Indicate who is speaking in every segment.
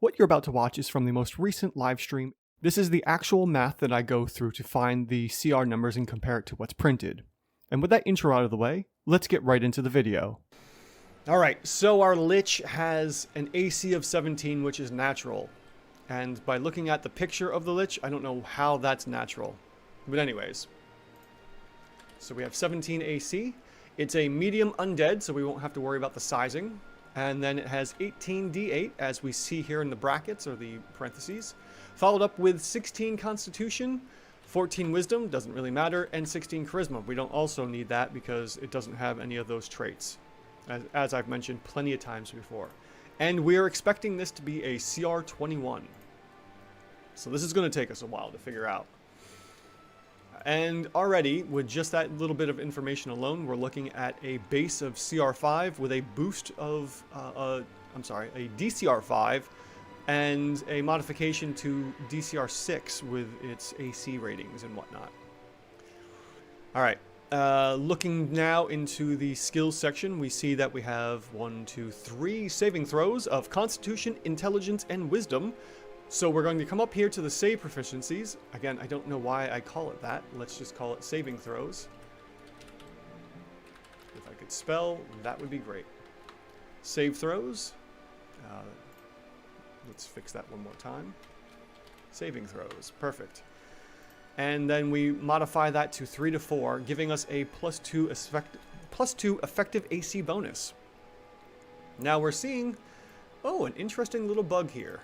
Speaker 1: What you're about to watch is from the most recent live stream. This is the actual math that I go through to find the CR numbers and compare it to what's printed. And with that intro out of the way, let's get right into the video. Alright, so our Lich has an AC of 17, which is natural. And by looking at the picture of the Lich, I don't know how that's natural. But anyways. So we have 17 AC. It's a medium undead, so we won't have to worry about the sizing. And then it has 18 D8, as we see here in the brackets, or the parentheses. Followed up with 16 Constitution, 14 Wisdom, doesn't really matter, and 16 Charisma. We don't also need that because it doesn't have any of those traits, as I've mentioned plenty of times before. And we are expecting this to be a CR 21. So this is going to take us a while to figure out. And already, with just that little bit of information alone, we're looking at a base of CR5 with a boost of, a DCR5 and a modification to DCR6 with its AC ratings and whatnot. Alright, looking now into the skills section, we see that we have 3 saving throws of Constitution, Intelligence, and Wisdom. So we're going to come up here to the save proficiencies. Again, I don't know why I call it that. Let's just call it saving throws. If I could spell, that would be great. Save throws. Let's fix that one more time. Saving throws. Perfect. And then we modify that to 3 to 4, giving us a +2 effective AC bonus. Now we're seeing, an interesting little bug here.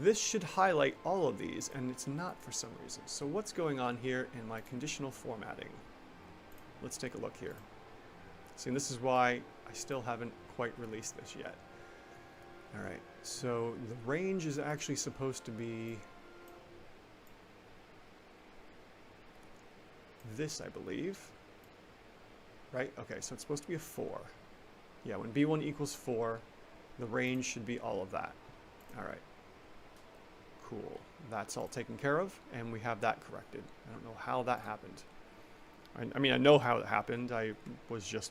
Speaker 1: This should highlight all of these, and it's not for some reason. So what's going on here in my conditional formatting? Let's take a look here. See, this is why I still haven't quite released this yet. Alright, so the range is actually supposed to be this, I believe. Right? Okay, so it's supposed to be a 4. Yeah, when B1 equals 4, the range should be all of that. Alright. Cool. That's all taken care of, and we have that corrected. I don't know how that happened. I mean, I know how it happened. I was just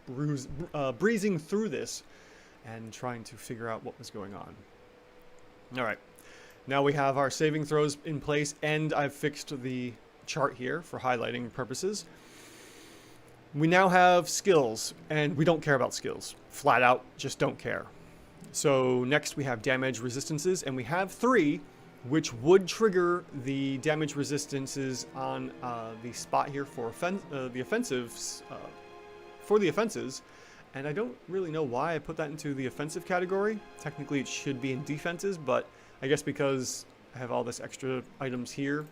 Speaker 1: breezing through this and trying to figure out what was going on. Alright. Now we have our saving throws in place, and I've fixed the chart here for highlighting purposes. We now have skills, and we don't care about skills. Flat out, just don't care. So next we have damage resistances, and we have 3, which would trigger the damage resistances on the spot here for the offensives. For the offenses, and I don't really know why I put that into the offensive category. Technically, it should be in defenses, but I guess because I have all this extra items here,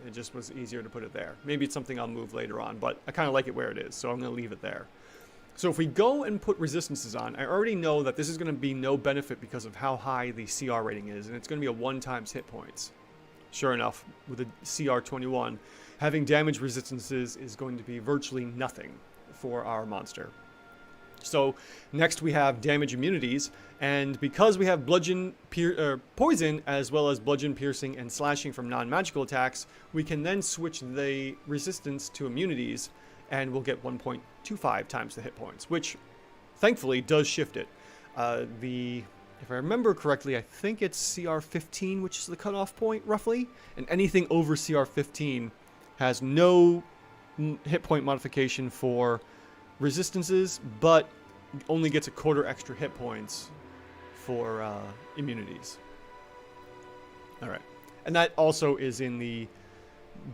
Speaker 1: it just was easier to put it there. Maybe it's something I'll move later on, but I kind of like it where it is, so I'm going to leave it there. So if we go and put resistances on, I already know that this is going to be no benefit because of how high the CR rating is, and it's going to be a 1 times hit points. Sure enough, with a CR 21, having damage resistances is going to be virtually nothing for our monster. So next we have damage immunities, and because we have poison as well as bludgeon, piercing, and slashing from non-magical attacks, we can then switch the resistance to immunities, and we'll get 1.25 times the hit points, which thankfully does shift it. If I remember correctly, I think it's CR 15, which is the cutoff point roughly, and anything over CR 15 has no hit point modification for resistances, but only gets a quarter extra hit points for immunities. Alright, and that also is in the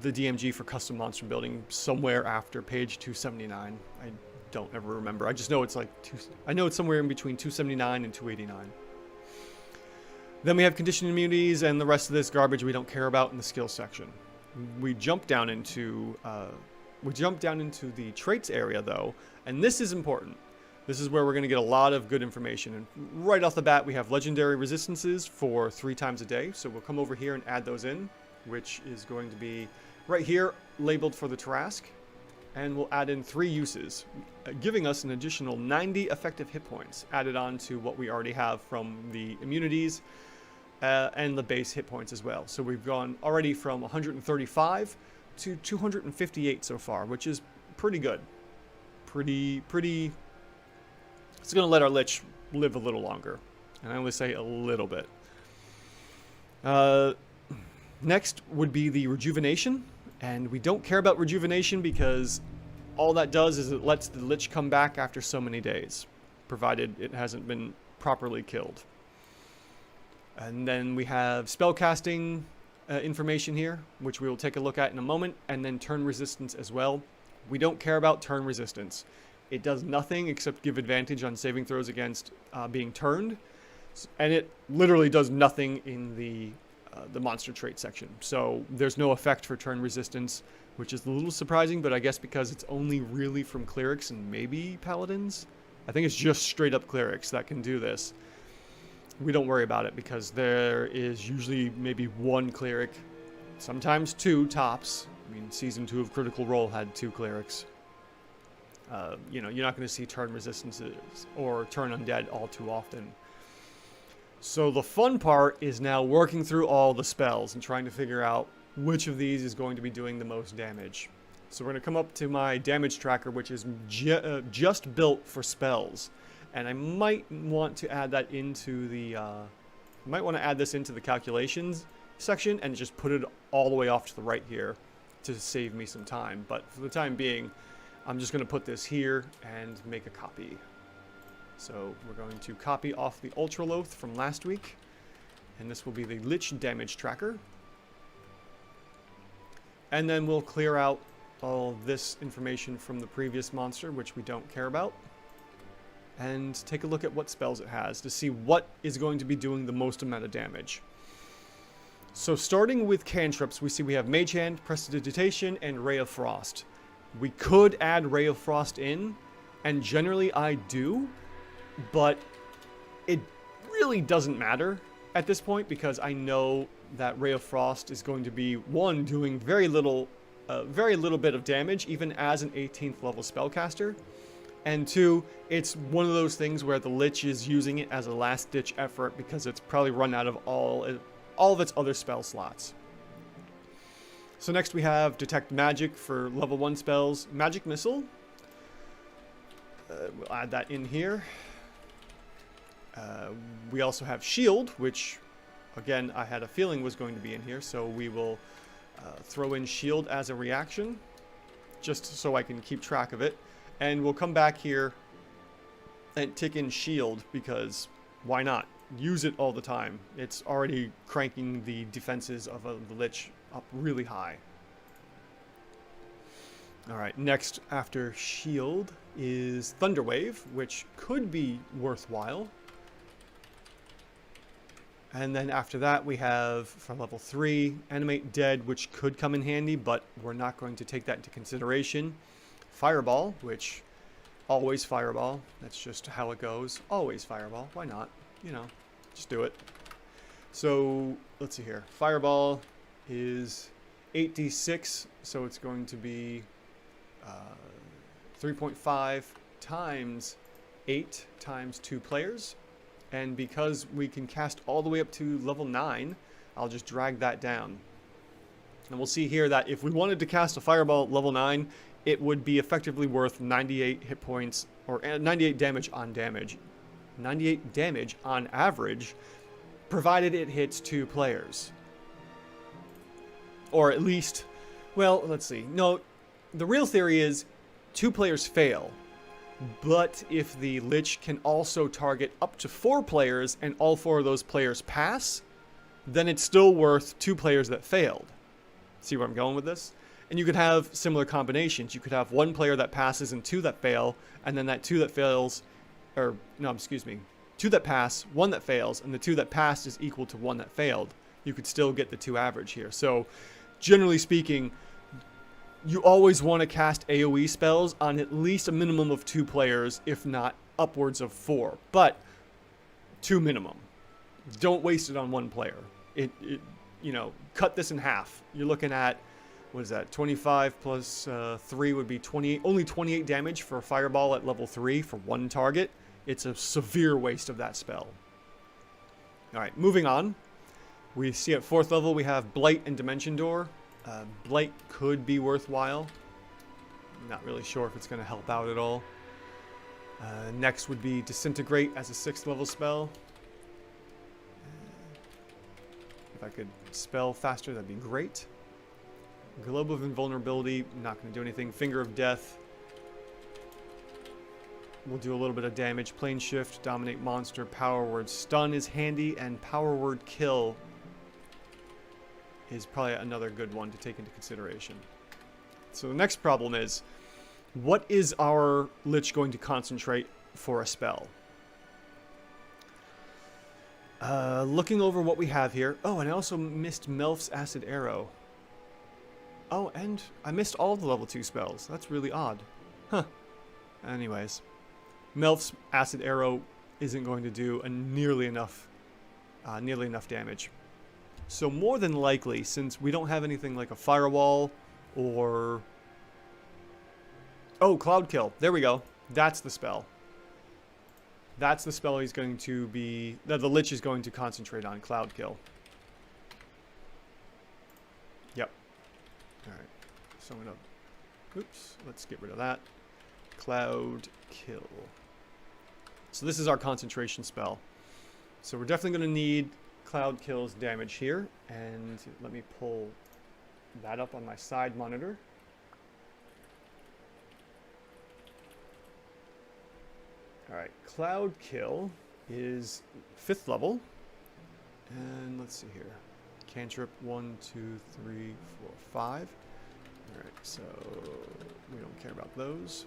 Speaker 1: DMG for custom monster building somewhere after page 279. I don't ever remember. I just know it's like I know it's somewhere in between 279 and 289. Then we have conditioned immunities, and the rest of this garbage we don't care about in the skills section. We jump down into the traits area though, and this is important. This is where we're going to get a lot of good information. And right off the bat, we have legendary resistances for 3 times a day. So we'll come over here and add those in, which is going to be right here labeled for the Tarask. And we'll add in 3 uses, giving us an additional 90 effective hit points added on to what we already have from the immunities and the base hit points as well. So we've gone already from 135 to 258 so far, which is pretty good. Pretty. It's going to let our Lich live a little longer. And I only say a little bit. Next would be the Rejuvenation. And we don't care about Rejuvenation because all that does is it lets the Lich come back after so many days, provided it hasn't been properly killed. And then we have spellcasting information here, which we will take a look at in a moment, and then turn resistance as well. We don't care about turn resistance. It does nothing except give advantage on saving throws against being turned, and it literally does nothing in the monster trait section. So there's no effect for turn resistance, which is a little surprising, but I guess because it's only really from clerics and maybe paladins. I think it's just straight up clerics that can do this. We don't worry about it because there is usually maybe one cleric, sometimes two tops. I mean, season 2 of Critical Role had 2 clerics. You know, you're not going to see turn resistances or turn undead all too often. So the fun part is now working through all the spells and trying to figure out which of these is going to be doing the most damage. So we're going to come up to my damage tracker, which is just built for spells. And I might want to add that into the, might want to add this into the calculations section and just put it all the way off to the right here to save me some time. But for the time being, I'm just going to put this here and make a copy. So we're going to copy off the Ultra Loath from last week. And this will be the Lich damage tracker. And then we'll clear out all this information from the previous monster, which we don't care about. And take a look at what spells it has to see what is going to be doing the most amount of damage. So starting with cantrips, we see we have Mage Hand, Prestidigitation, and Ray of Frost. We could add Ray of Frost in, and generally I do, but it really doesn't matter at this point because I know that Ray of Frost is going to be, one, doing very little bit of damage, even as an 18th level spellcaster. And 2, it's one of those things where the Lich is using it as a last-ditch effort because it's probably run out of all of its other spell slots. So next we have Detect Magic for level 1 spells. Magic Missile. We'll add that in here. We also have Shield, which, again, I had a feeling was going to be in here, so we will throw in Shield as a reaction, just so I can keep track of it. And we'll come back here and tick in Shield because why not? Use it all the time. It's already cranking the defenses of the Lich up really high. Alright, next after Shield is Thunderwave, which could be worthwhile. And then after that we have, for level 3, Animate Dead, which could come in handy, but we're not going to take that into consideration. Fireball, which, always Fireball. That's just how it goes. Always Fireball. Why not? You know, just do it. So, let's see here. Fireball is 8d6, so it's going to be 3.5 times 8 times 2 players. And because we can cast all the way up to level 9, I'll just drag that down. And we'll see here that if we wanted to cast a Fireball at level 9, it would be effectively worth 98 hit points, or 98 damage on damage. 98 damage on average, provided it hits 2 players. Or at least, well, let's see. No, the real theory is 2 players fail. But if the Lich can also target up to 4 players, and all 4 of those players pass, then it's still worth 2 players that failed. See where I'm going with this? And you could have similar combinations. You could have 1 player that passes and 2 that fail, and then that 2 that fails, or no, excuse me, 2 that pass, 1 that fails, and the 2 that passed is equal to 1 that failed. You could still get the 2 average here. So, generally speaking, you always want to cast AoE spells on at least a minimum of 2 players, if not upwards of 4. But 2 minimum. Don't waste it on 1 player. You know, cut this in half. You're looking at, what is that, 25 plus 3 would be 28, only 28 damage for a Fireball at level 3 for 1 target. It's a severe waste of that spell. Alright, moving on. We see at 4th level we have Blight and Dimension Door. Blight could be worthwhile. Not really sure if it's going to help out at all. Next would be Disintegrate as a 6th level spell. I could spell faster, that'd be great. Globe of Invulnerability, not going to do anything. Finger of Death. We'll do a little bit of damage. Plane Shift, Dominate Monster, Power Word Stun is handy, and Power Word Kill is probably another good one to take into consideration. So the next problem is, what is our Lich going to concentrate for a spell? Looking over what we have here. Oh, and I also missed Melf's Acid Arrow. Oh, and I missed all the level 2 spells. That's really odd. Huh. Anyways. Melf's Acid Arrow isn't going to do nearly enough damage. So more than likely, since we don't have anything like a Firewall or... Oh, Cloud Kill. There we go. That's the spell. That's the spell he's going to be... that the Lich is going to concentrate on, Cloud Kill. Yep. Alright. So I'm going to... Oops. Let's get rid of that. Cloud Kill. So this is our concentration spell. So we're definitely going to need Cloud Kill's damage here. And let me pull that up on my side monitor. Alright, Cloud Kill is 5th level. And let's see here. Cantrip 1, 2, 3, 4, 5. Alright, so we don't care about those.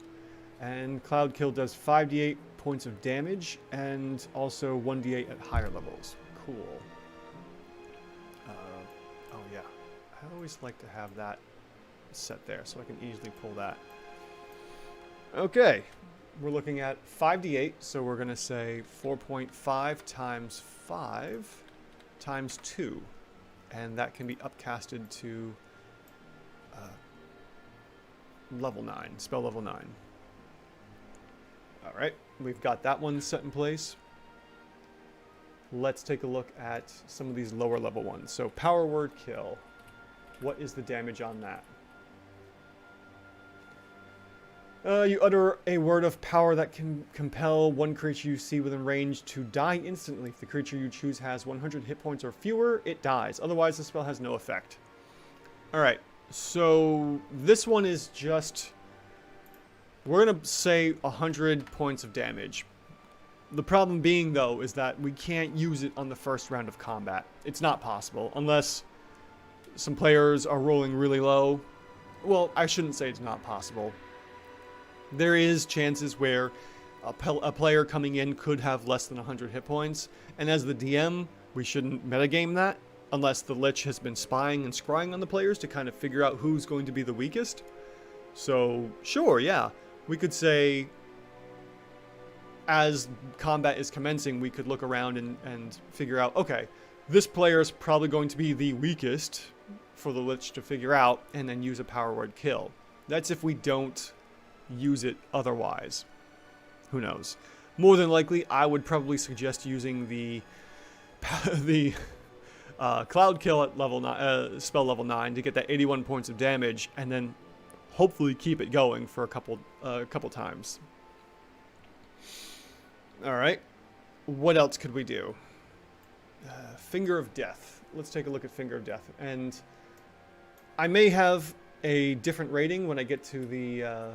Speaker 1: And Cloud Kill does 5d8 points of damage and also 1d8 at higher levels. Cool. Oh yeah, I always like to have that set there so I can easily pull that. Okay, we're looking at 5d8, so we're going to say 4.5 times 5 times 2. And that can be upcasted to level 9, spell level 9. Alright, we've got that one set in place. Let's take a look at some of these lower level ones. So Power Word Kill. What is the damage on that? You utter a word of power that can compel one creature you see within range to die instantly. If the creature you choose has 100 hit points or fewer, it dies. Otherwise, the spell has no effect. Alright, so this one is just... we're going to say 100 points of damage. The problem being, though, is that we can't use it on the first round of combat. It's not possible, unless some players are rolling really low. Well, I shouldn't say it's not possible. There is chances where a player coming in could have less than 100 hit points, and as the DM, we shouldn't metagame that, unless the Lich has been spying and scrying on the players to kind of figure out who's going to be the weakest. So, sure, yeah. We could say, as combat is commencing, we could look around and figure out, okay, this player is probably going to be the weakest for the Lich to figure out, and then use a Power Word Kill. That's if we don't use it otherwise. Who knows? More than likely, I would probably suggest using the Cloud Kill at level 9, spell level 9 to get that 81 points of damage, and then hopefully keep it going for a couple times. Alright, what else could we do? Finger of Death. Let's take a look at Finger of Death. And I may have a different rating when I get to the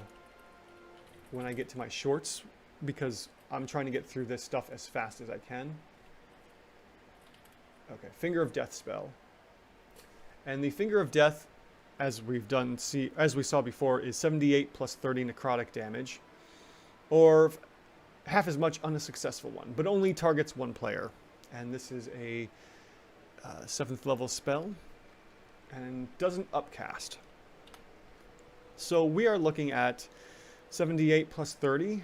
Speaker 1: my shorts, because I'm trying to get through this stuff as fast as I can. Okay, Finger of Death spell. And the Finger of Death, as we saw before, is 78 plus 30 necrotic damage, or half as much on a successful one, but only targets one player. And this is a 7th level spell, and doesn't upcast. So we are looking at 78 plus 30,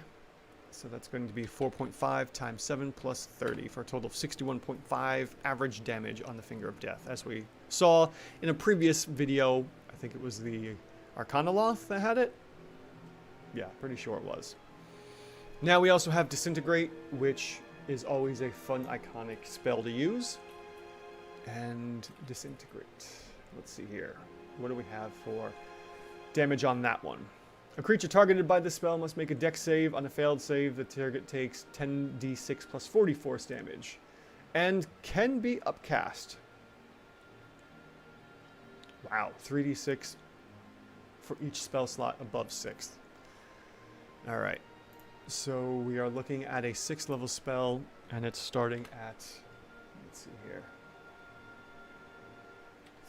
Speaker 1: so that's going to be 4.5 times 7 plus 30 for a total of 61.5 average damage on the Finger of Death. As we saw in a previous video, I think it was the Arcanoloth that had it. Yeah, pretty sure it was. Now we also have Disintegrate, which is always a fun, iconic spell to use. And Disintegrate. Let's see here. What do we have for damage on that one? A creature targeted by the spell must make a dex save. On a failed save, the target takes 10d6 plus 40 force damage. And can be upcast. Wow, 3d6 for each spell slot above 6th. Alright, so we are looking at a 6th level spell, and it's starting at, let's see here,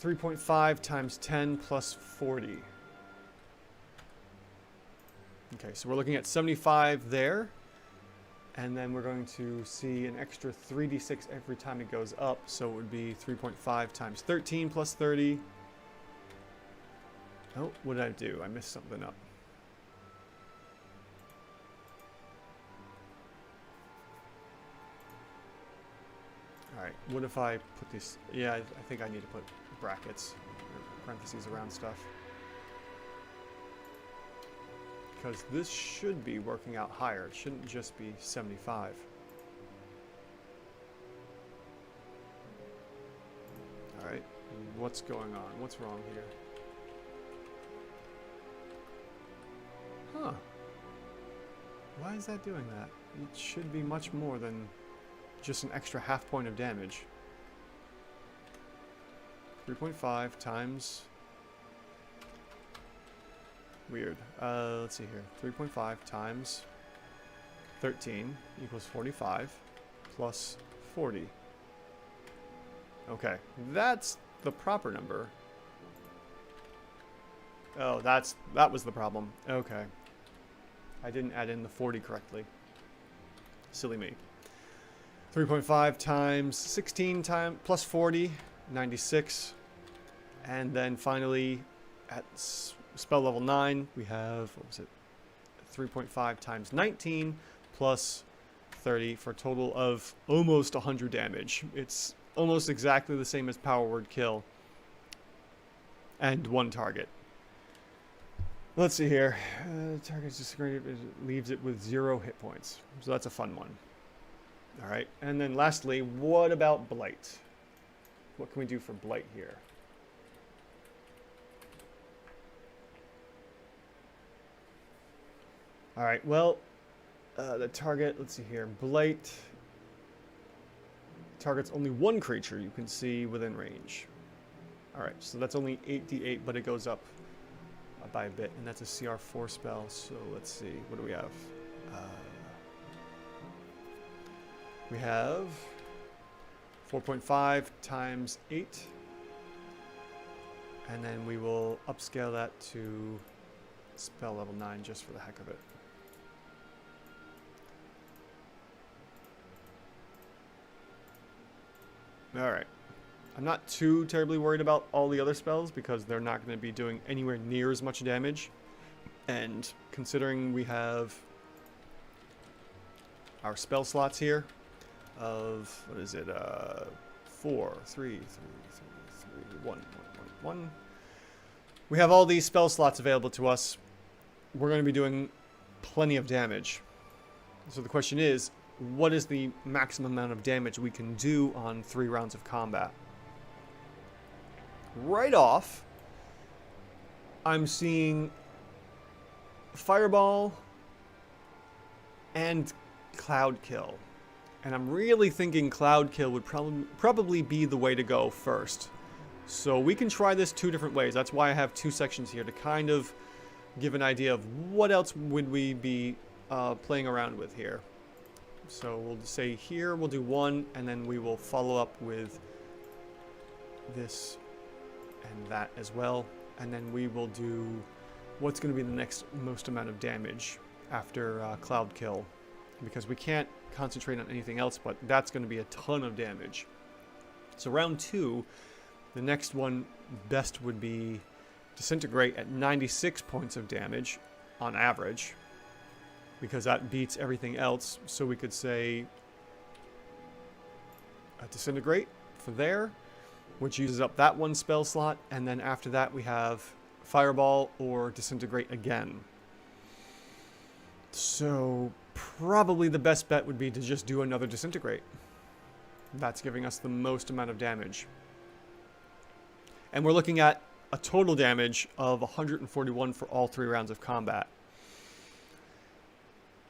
Speaker 1: 3.5 times 10 plus 40. Okay, so we're looking at 75 there, and then we're going to see an extra 3d6 every time it goes up, so it would be 3.5 times 13 plus 30. Oh, what did I do? I messed something up. Alright, what if I put these... Yeah, I think I need to put brackets, or parentheses around stuff. Because this should be working out higher. It shouldn't just be 75. Alright, what's going on? What's wrong here? Huh. Why is that doing that? It should be much more than just an extra half point of damage. 3.5 times... Weird. Let's see here. 3.5 times 13 equals 45 plus 40. Okay, that's the proper number. Oh, that was the problem. Okay. I didn't add in the 40 correctly. Silly me. 3.5 times 16 plus 40, 96. And then finally, at spell level 9, we have, what was it? 3.5 times 19 plus 30 for a total of almost 100 damage. It's almost exactly the same as Power Word Kill. And one target. Let's see here. Target's disagreed, it leaves it with 0 hit points. So that's a fun one. Alright, and then lastly, what about Blight? What can we do for Blight here? Alright, well, the target, let's see here. Blight targets only one creature you can see within range. Alright, so that's only 8d8, but it goes up by a bit, and that's a CR4 spell, so let's see, what do we have? We have 4.5 times 8, and then we will upscale that to spell level 9 just for the heck of it. Alright. I'm not too terribly worried about all the other spells because they're not going to be doing anywhere near as much damage. And considering we have our spell slots here of, what is it, 4, 3, 1. We have all these spell slots available to us. We're going to be doing plenty of damage. So the question is, what is the maximum amount of damage we can do on 3 rounds of combat? Right off, I'm seeing Fireball and Cloud Kill. And I'm really thinking Cloud Kill would probably be the way to go first. So we can try this 2 different ways. That's why I have 2 sections here to kind of give an idea of what else would we be playing around with here. So we'll say here we'll do 1, and then we will follow up with this and that as well, and then we will do what's going to be the next most amount of damage after Cloud Kill, because we can't concentrate on anything else, but that's going to be a ton of damage. So round 2, the next one best would be Disintegrate at 96 points of damage on average, because that beats everything else. So we could say Disintegrate for there, which uses up that 1 spell slot, and then after that we have Fireball or Disintegrate again. So probably the best bet would be to just do another Disintegrate. That's giving us the most amount of damage. And we're looking at a total damage of 141 for all 3 rounds of combat.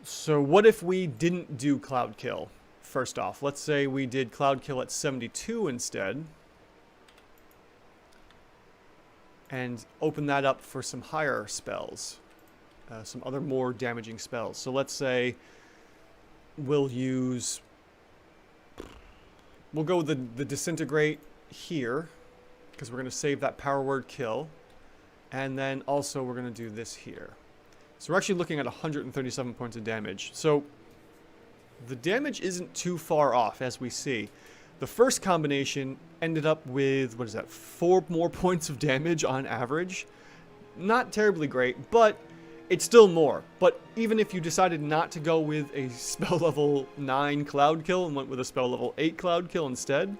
Speaker 1: So what if we didn't do Cloud Kill? First off, let's say we did Cloud Kill at 72 instead. and open that up for some higher spells, some other more damaging spells. So let's say we'll go with the Disintegrate here, because we're going to save that power word kill. And then also we're going to do this here. So we're actually looking at 137 points of damage. So the damage isn't too far off, as we see. The first combination ended up with, what is that, 4 more points of damage on average. Not terribly great, but it's still more. But even if you decided not to go with a spell level 9 Cloud Kill and went with a spell level 8 Cloud Kill instead,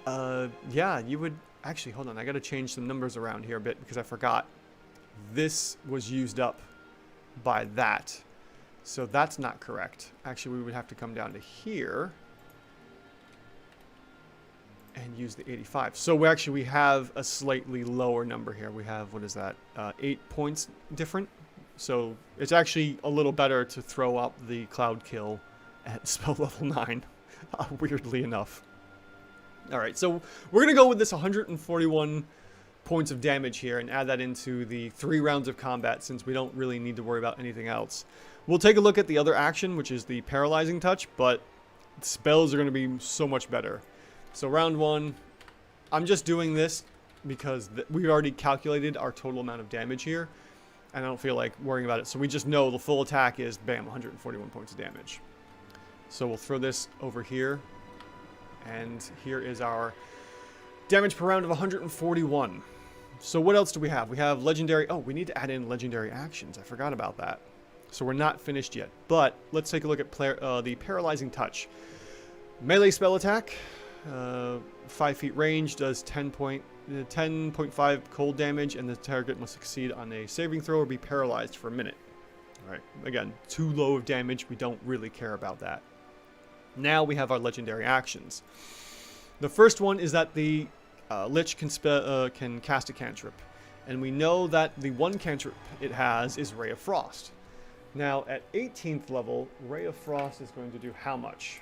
Speaker 1: yeah, you would... Actually, hold on, I gotta change some numbers around here a bit because I forgot. This was used up by that. So that's not correct. Actually, we would have to come down to here and use the 85. So we have a slightly lower number here. We have, what is that, 8 points different. So it's actually a little better to throw up the Cloud Kill at spell level 9, weirdly enough. Alright, so we're going to go with this 141 points of damage here and add that into the 3 rounds of combat since we don't really need to worry about anything else. We'll take a look at the other action, which is the Paralyzing Touch, but spells are going to be so much better. So round 1, I'm just doing this because we already calculated our total amount of damage here, and I don't feel like worrying about it. So we just know the full attack is, bam, 141 points of damage. So we'll throw this over here. And here is our damage per round of 141. So what else do we have? We have legendary... Oh, we need to add in legendary actions. I forgot about that. So we're not finished yet. But let's take a look at the Paralyzing Touch. Melee spell attack. 5 feet range. Does 10.5 cold damage. And the target must succeed on a saving throw or be paralyzed for a minute. Alright. Again, too low of damage. We don't really care about that. Now we have our legendary actions. The first one is that the Lich can cast a cantrip. And we know that the one cantrip it has is Ray of Frost. Now at 18th level, Ray of Frost is going to do how much?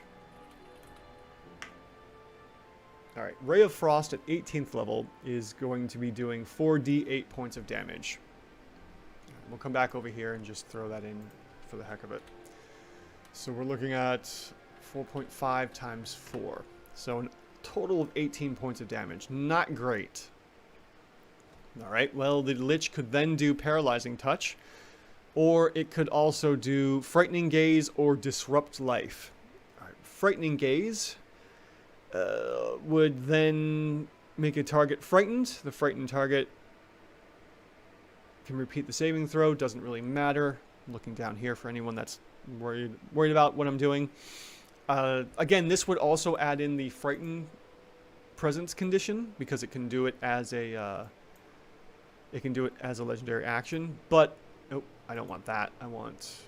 Speaker 1: Alright, Ray of Frost at 18th level is going to be doing 4d8 points of damage. We'll come back over here and just throw that in for the heck of it. So we're looking at 4.5 times 4. So a total of 18 points of damage. Not great. Alright, well, the Lich could then do Paralyzing Touch. Or it could also do Frightening Gaze or Disrupt Life. Alright, Frightening Gaze would then make a target frightened. The frightened target can repeat the saving throw. Doesn't really matter. I'm looking down here for anyone that's worried about what I'm doing. Again, this would also add in the Frighten Presence condition because it can do it as a legendary action. But oh, I don't want that. I want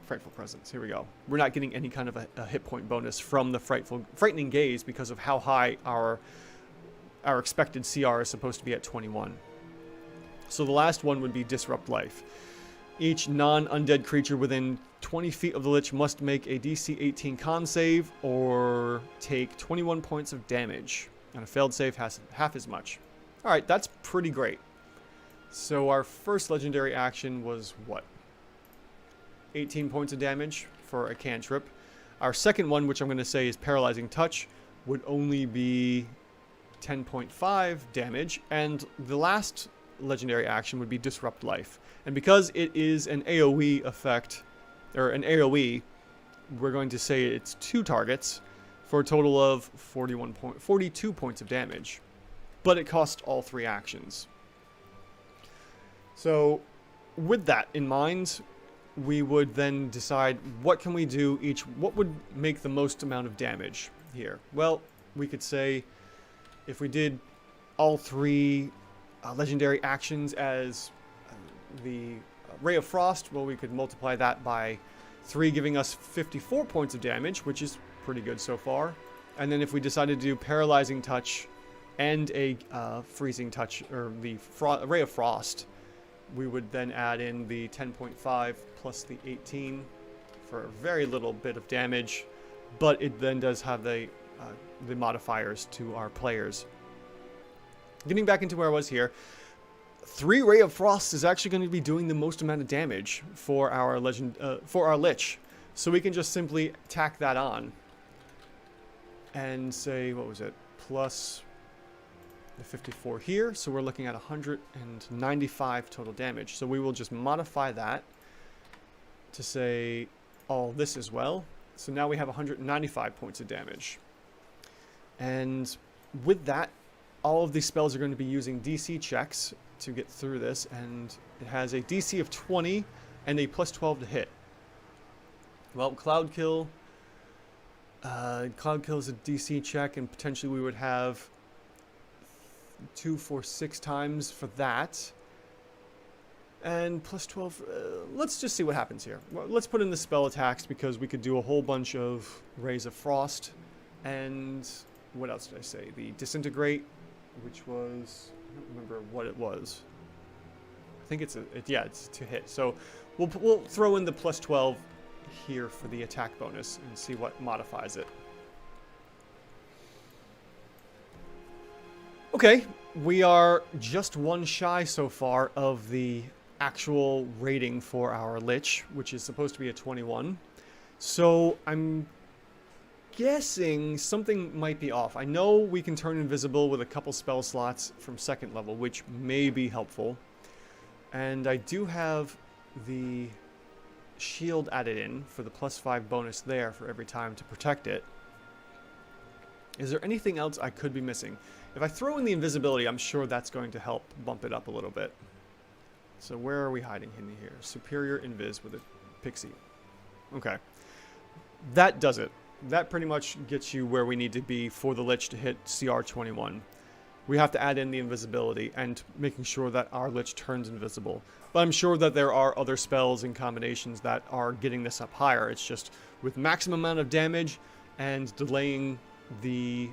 Speaker 1: Frightful Presence. Here we go. We're not getting any kind of a hit point bonus from the Frightening Gaze because of how high our expected CR is supposed to be at 21. So the last one would be Disrupt Life. Each non-undead creature within 20 feet of the Lich must make a DC 18 con save or take 21 points of damage. And a failed save has half as much. Alright, that's pretty great. So our first legendary action was what? 18 points of damage for a cantrip. Our second one, which I'm going to say is Paralyzing Touch, would only be 10.5 damage. And the last legendary action would be Disrupt Life. And because it is an AoE effect, or an AoE, we're going to say it's 2 targets for a total of 42 points of damage. But it costs all 3 actions. So with that in mind, we would then decide what can we do what would make the most amount of damage here. Well, we could say if we did all 3 legendary actions as the Ray of Frost, well, we could multiply that by 3, giving us 54 points of damage, which is pretty good so far. And then if we decided to do Paralyzing Touch and a Freezing Touch, or the Ray of Frost, we would then add in the 10.5 plus the 18 for a very little bit of damage, but it then does have the modifiers to our players. Getting back into where I was here, 3 Ray of Frost is actually going to be doing the most amount of damage for our Lich. So we can just simply tack that on and say, what was it, plus the 54 here. So we're looking at 195 total damage. So we will just modify that to say all this as well. So now we have 195 points of damage. And with that, all of these spells are going to be using DC checks to get through this, and it has a DC of 20 and a plus 12 to hit. Well, Cloud Kill is a DC check, and potentially we would have 2, 4, 6 times for that. And plus 12, let's just see what happens here. Well, let's put in the spell attacks because we could do a whole bunch of Rays of Frost. And what else did I say? The Disintegrate, which was, I don't remember what it was. I think it's it's to hit. So we'll throw in the plus 12 here for the attack bonus and see what modifies it. Okay, we are just 1 shy so far of the actual rating for our Lich, which is supposed to be a 21. So I'm guessing something might be off. I know we can turn invisible with a couple spell slots from 2nd level, which may be helpful. And I do have the shield added in for the plus 5 bonus there for every time to protect it. Is there anything else I could be missing? If I throw in the invisibility, I'm sure that's going to help bump it up a little bit. So where are we hiding in here? Superior Invis with a Pixie. Okay. That does it. That pretty much gets you where we need to be for the Lich to hit CR 21. We have to add in the invisibility and making sure that our Lich turns invisible. But I'm sure that there are other spells and combinations that are getting this up higher. It's just with maximum amount of damage and delaying the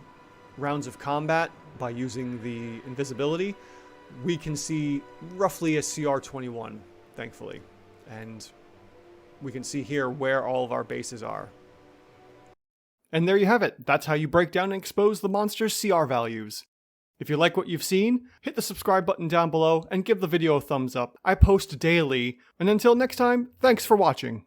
Speaker 1: rounds of combat by using the invisibility, we can see roughly a CR 21, thankfully. And we can see here where all of our bases are. And there you have it. That's how you break down and expose the monster's CR values. If you like what you've seen, hit the subscribe button down below and give the video a thumbs up. I post daily, and until next time, thanks for watching.